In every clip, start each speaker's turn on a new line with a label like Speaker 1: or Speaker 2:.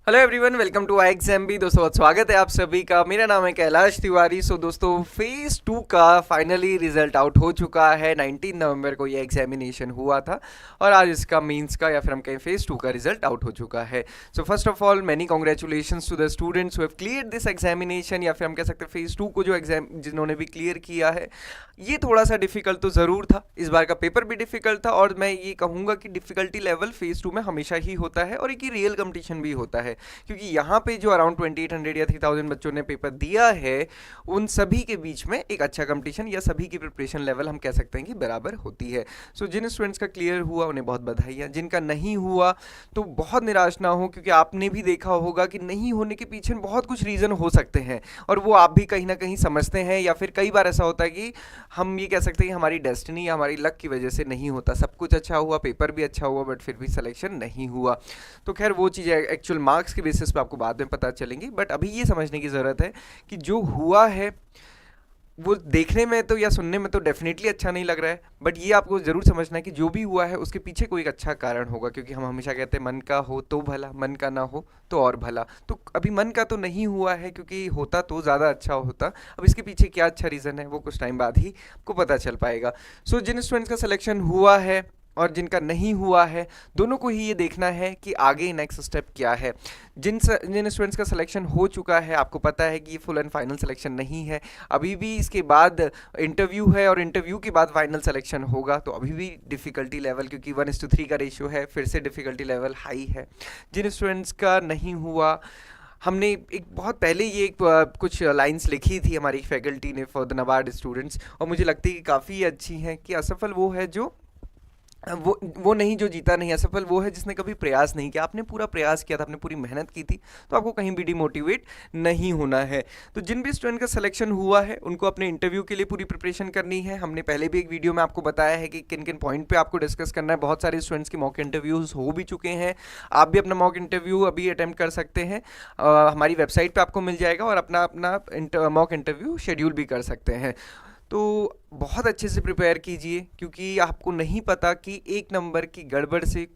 Speaker 1: Hello everyone, welcome to I exam भी। दोस्तों बहुत स्वागत है आप सभी का। मेरा नाम है कैलाश तिवारी। दोस्तों फेज़ 2 का फाइनली रिजल्ट आउट हो चुका है। 19 नवंबर को ये एग्जामिनेशन हुआ था और आज इसका मेंस का या फिर हम कहें फेज़ 2 का रिजल्ट आउट हो चुका है। So first of all many congratulations to the students who have clear this examination, या फिर हम कह सकते हैं फेज़ 2 को जो एग्जाम जिन्होंने भी क्लियर किया है। ये थोड़ा सा डिफिकल्ट तो ज़रूर था, इस बार का पेपर भी डिफिकल्ट था, और मैं ये कहूँगा कि डिफिकल्टी लेवल फेज़ 2 में हमेशा ही होता है और एक रियल कंपटीशन भी होता है, क्योंकि यहाँ पे जो अराउंड 2800 या 3000 बच्चों ने पेपर दिया है, उन सभी के बीच में एक अच्छा कंपटीशन या सभी की प्रिपरेशन लेवल हम कह सकते हैं कि बराबर होती है। सो जिन स्टूडेंट्स का क्लियर हुआ उन्हें बहुत बधाइयाँ, जिनका नहीं हुआ तो बहुत निराश ना हो, क्योंकि आपने भी देखा होगा कि नहीं होने के पीछे बहुत कुछ रीज़न हो सकते हैं और वो आप भी कहीं ना कहीं समझते हैं, या फिर कई बार ऐसा होता है कि हम ये कह सकते हैं कि हमारी डेस्टिनी या हमारी लक की वजह से नहीं होता। सब कुछ अच्छा हुआ, पेपर भी अच्छा हुआ, बट फिर भी सिलेक्शन नहीं हुआ। तो खैर वो चीज़ें एक्चुअल मार्क्स के बेसिस पे आपको बाद में पता चलेंगी, बट अभी ये समझने की ज़रूरत है कि जो हुआ है वो देखने में तो या सुनने में तो डेफिनेटली अच्छा नहीं लग रहा है, बट ये आपको ज़रूर समझना है कि जो भी हुआ है उसके पीछे कोई एक अच्छा कारण होगा, क्योंकि हम हमेशा कहते हैं मन का हो तो भला, मन का ना हो तो और भला। तो अभी मन का तो नहीं हुआ है, क्योंकि होता तो ज़्यादा अच्छा होता। अब इसके पीछे क्या अच्छा रीज़न है वो कुछ टाइम बाद ही आपको पता चल पाएगा। सो जिन स्टूडेंट्स का सिलेक्शन हुआ है और जिनका नहीं हुआ है, दोनों को ही ये देखना है कि आगे नेक्स्ट स्टेप क्या है। जिन स्टूडेंट्स का सिलेक्शन हो चुका है, आपको पता है कि ये फुल एंड फाइनल सिलेक्शन नहीं है, अभी भी इसके बाद इंटरव्यू है और इंटरव्यू के बाद फाइनल सिलेक्शन होगा। तो अभी भी डिफ़िकल्टी लेवल, क्योंकि 1:3 का रेशियो है, फिर से डिफ़िकल्टी लेवल हाई है। जिन स्टूडेंट्स का नहीं हुआ, हमने एक बहुत पहले ये कुछ लाइंस लिखी थी हमारी फैकल्टी ने फॉर द नबार्ड स्टूडेंट्स, और मुझे लगती है कि काफ़ी अच्छी हैं, कि असफल वो है जो वो नहीं जो जीता नहीं, असफल वो है जिसने कभी प्रयास नहीं किया। आपने पूरा प्रयास किया था, आपने पूरी मेहनत की थी, तो आपको कहीं भी डिमोटिवेट नहीं होना है। तो जिन भी स्टूडेंट का सिलेक्शन हुआ है उनको अपने इंटरव्यू के लिए पूरी प्रिपरेशन करनी है। हमने पहले भी एक वीडियो में आपको बताया है कि किन किन पॉइंट पे आपको डिस्कस करना है। बहुत सारे स्टूडेंट्स के मॉक इंटरव्यूज़ हो भी चुके हैं, आप भी अपना मॉक इंटरव्यू अभी अटैम्प्ट कर सकते हैं। हमारी वेबसाइट पर आपको मिल जाएगा, और अपना अपना मॉक इंटरव्यू शेड्यूल भी कर सकते हैं। तो बहुत अच्छे से प्रिपेयर कीजिए, क्योंकि आपको नहीं पता कि एक नंबर की गड़बड़ से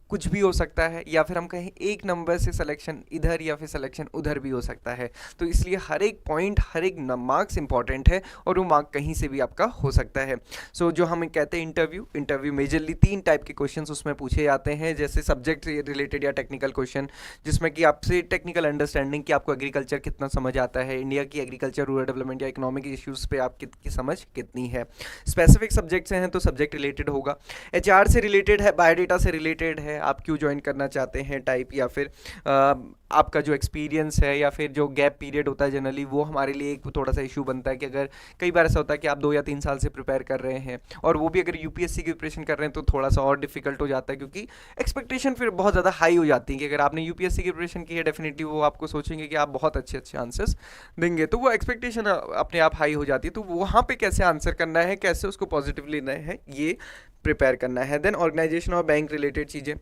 Speaker 1: कुछ भी हो सकता है, या फिर हम कहें एक नंबर से सिलेक्शन इधर या फिर सिलेक्शन उधर भी हो सकता है। तो इसलिए हर एक पॉइंट, हर एक मार्क्स इंपॉर्टेंट है, और वो मार्क कहीं से भी आपका हो सकता है। जो हम कहते हैं इंटरव्यू मेजरली 3 टाइप के क्वेश्चंस उसमें पूछे जाते हैं, जैसे सब्जेक्ट रिलेटेड या टेक्निकल क्वेश्चन, जिसमें कि आपसे टेक्निकल अंडरस्टैंडिंग कि आपको एग्रीकल्चर कितना समझ आता है, इंडिया की एग्रीकल्चर, रूरल डेवलपमेंट या इकोनॉमिक इश्यूज़ पे आपकी समझ कितनी है। स्पेसिफिक सब्जेक्ट से हैं तो सब्जेक्ट रिलेटेड होगा, एचआर से रिलेटेड है, बायोडेटा से रिलेटेड है, आप क्यों ज्वाइन करना चाहते हैं टाइप, या फिर आपका जो एक्सपीरियंस है, या फिर जो गैप पीरियड होता है जनरली, वो हमारे लिए एक थोड़ा सा इशू बनता है कि अगर कई बार ऐसा होता है कि आप 2 या 3 साल से प्रिपेयर कर रहे हैं, और वो भी अगर यूपीएससी की प्रिपरेशन कर रहे हैं तो थोड़ा सा और डिफिकल्ट हो जाता है, क्योंकि एक्सपेक्टेशन फिर बहुत ज़्यादा हाई हो जाती है कि अगर आपने यूपीएससी की प्रिपरेशन की है, डेफिनेटली वो आपको सोचेंगे कि आप बहुत अच्छे अच्छे आंसर्स देंगे, तो वो एक्सपेक्टेशन अपने आप हाई हो जाती है। तो वहाँ पे कैसे आंसर करना है, कैसे उसको पॉजिटिव लेना है, ये प्रिपेयर करना है। देन ऑर्गेनाइजेशन और बैंक रिलेटेड चीज़ें,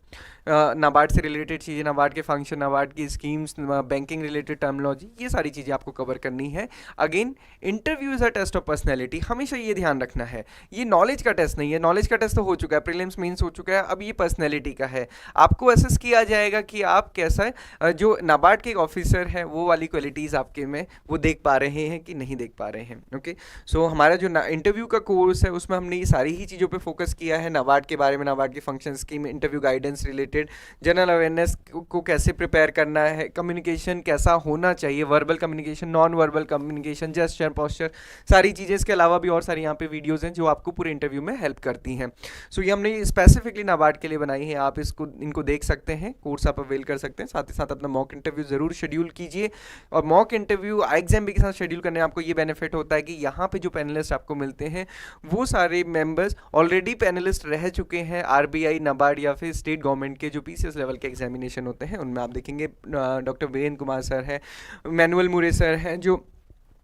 Speaker 1: नाबार्ड से रिलेटेड चीज़ें, नाबार्ड के फंक्शन, नाबार्ड की स्कीम्स, बैंकिंग रिलेटेड टर्मिनोलॉजी, ये सारी चीज़ें आपको कवर करनी है। Again interview is a test of personality, हमेशा ये ध्यान रखना है, ये नॉलेज का टेस्ट नहीं है। नॉलेज का टेस्ट तो हो चुका है, प्रीलिम्स मेंस हो चुका है, अब ये पर्सनैलिटी का है। आपको असेस किया जाएगा कि आप कैसा है, जो नाबार्ड के एक ऑफिसर है वो वाली क्वालिटीज़ आपके में वो देख पा रहे हैं कि नहीं देख पा रहे हैं। ओके, हमारा जो इंटरव्यू का कोर्स है उसमें हमने ये सारी ही चीज़ों पे फोकस किया है, नाबार्ड के बारे में, नाबार्ड की function scheme, interview guidance related, general awareness को कैसे प्रिपेयर करना है, कम्युनिकेशन कैसा होना चाहिए, verbal communication, non verbal communication, gesture, posture, सारी चीज़ें। इसके अलावा भी और सारी यहाँ पे वीडियोज़ हैं जो आपको पूरे इंटरव्यू में हेल्प करती हैं। ये हमने स्पेसिफिकली नाबार्ड के लिए बनाई है, आप इनको देख सकते हैं, कोर्स आप अवेल कर सकते हैं। साथ ही साथ अपना मॉक इंटरव्यू ज़रूर शेड्यूल कीजिए, और मॉक इंटरव्यू एग्जाम भी के साथ शेड्यूल करने आपको ये बेनिफिट होता है कि यहाँ पे जो पैनलिस्ट आपको मिलते हैं वो सारे मेंबर्स ऑलरेडी पैनलिस्ट रह चुके हैं आरबीआई, नाबार्ड या फिर स्टेट गवर्नमेंट के जो पीसीएस लेवल के एग्जामिनेशन होते हैं उनमें। आप देखेंगे डॉक्टर वीरेंद्र कुमार सर है, मैनुअल मुरे सर हैं, जो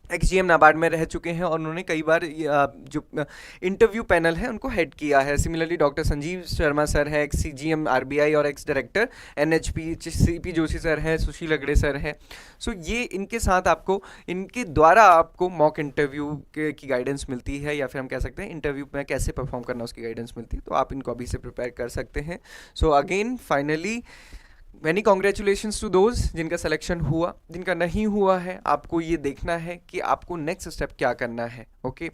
Speaker 1: एक्सजीएम नाबार्ड में रह चुके हैं, और उन्होंने कई बार जो इंटरव्यू पैनल है उनको हेड किया है। Similarly doctor Sanjeev Sharma sir है, एक्स सीजीएम आरबीआई और ex director NHP, CP Joshi sir हैं, सुशील अगड़े सर हैं। ये इनके साथ आपको, इनके द्वारा आपको मॉक इंटरव्यू की गाइडेंस मिलती है, या फिर हम कह सकते हैं इंटरव्यू में कैसे परफॉर्म करना उसकी गाइडेंस मिलती है। तो आप इनको अभी से प्रिपेयर कर सकते हैं। Again finally many congratulations to those जिनका सिलेक्शन हुआ, जिनका नहीं हुआ है आपको ये देखना है कि आपको नेक्स्ट स्टेप क्या करना है। ओके,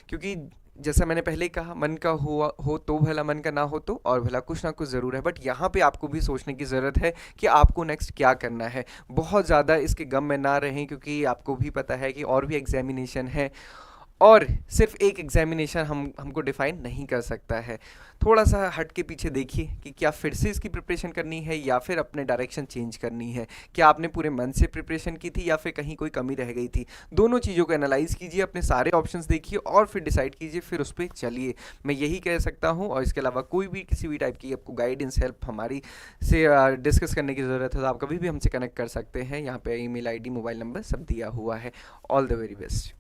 Speaker 1: क्योंकि जैसा मैंने पहले ही कहा, मन का हुआ हो तो भला, मन का ना हो तो और भला, कुछ ना कुछ ज़रूर है। बट यहाँ पे आपको भी सोचने की ज़रूरत है कि आपको नेक्स्ट क्या करना है। बहुत ज़्यादा इसके गम में ना रहें, क्योंकि आपको भी पता है कि और भी एग्जामिनेशन है और सिर्फ एक एग्जामिनेशन हमको डिफाइन नहीं कर सकता है। थोड़ा सा हट के पीछे देखिए कि क्या फिर से इसकी प्रिपरेशन करनी है या फिर अपने डायरेक्शन चेंज करनी है। क्या आपने पूरे मन से प्रिपरेशन की थी या फिर कहीं कोई कमी रह गई थी। दोनों चीज़ों को एनालाइज कीजिए, अपने सारे ऑप्शंस देखिए और फिर डिसाइड कीजिए, फिर उस पर चलिए। मैं यही कह सकता हूँ। और इसके अलावा कोई भी किसी भी टाइप की आपको गाइडेंस, हेल्प हमारी से डिस्कस करने की ज़रूरत है तो आप कभी भी हमसे कनेक्ट कर सकते हैं। यहाँ पे ईमेल आईडी, मोबाइल नंबर सब दिया हुआ है। All the very best.